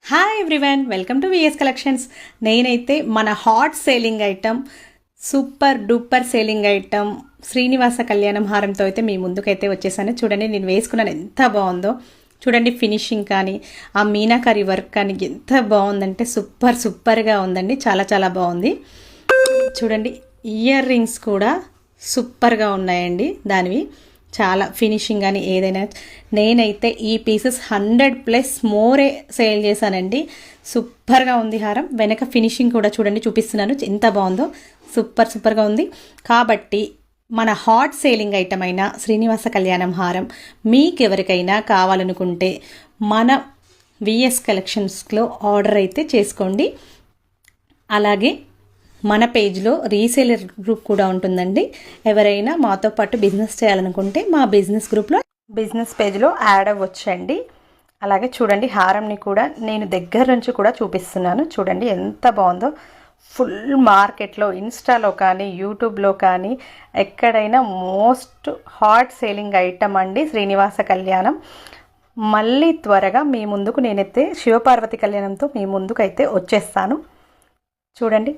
Hi everyone, welcome to VS collections. నేనైతే మన hot selling item, super duper selling item Srinivasa Kalyanam హారంతో అయితే మీ ముందుకైతే వచ్చేసాను. చూడండి, నేను వేసుకున్నాను, ఎంత బాగుందో చూడండి. ఫినిషింగ్ కానీ ఆ మీనాకరి వర్క్ కానీ ఎంత బాగుందంటే సూపర్గా ఉందండి. చాలా చాలా బాగుంది. చూడండి, ఇయర్ రింగ్స్ కూడా సూపర్గా ఉన్నాయండి. దానివి చాలా ఫినిషింగ్ కానీ ఏదైనా. నేనైతే ఈ పీసెస్ 100+ మోరే సేల్ చేశానండి. సూపర్గా ఉంది హారం. వెనక ఫినిషింగ్ కూడా చూడండి, చూపిస్తున్నాను ఎంత బాగుందో. సూపర్గా ఉంది. కాబట్టి మన హాట్ సేలింగ్ ఐటమ్ అయిన శ్రీనివాస కళ్యాణం హారం మీకు ఎవరికైనా కావాలనుకుంటే మన విఎస్ కలెక్షన్స్లో ఆర్డర్ అయితే చేసుకోండి. అలాగే మన పేజ్లో రీసేలర్ గ్రూప్ కూడా ఉంటుందండి. ఎవరైనా మాతో పాటు బిజినెస్ చేయాలనుకుంటే మా బిజినెస్ గ్రూప్లో బిజినెస్ పేజ్లో యాడ్ అవ్వచ్చండి. అలాగే చూడండి, హారంని కూడా నేను దగ్గర నుంచి కూడా చూపిస్తున్నాను. చూడండి ఎంత బాగుందో. ఫుల్ మార్కెట్లో, ఇన్స్టాలో కానీ యూట్యూబ్లో కానీ ఎక్కడైనా మోస్ట్ హాట్ సేలింగ్ ఐటమ్ అండి శ్రీనివాస కళ్యాణం. మళ్ళీ త్వరగా మీ ముందుకు నేనైతే శివపార్వతి కళ్యాణంతో మీ ముందుకు అయితే వచ్చేస్తాను. చూడండి.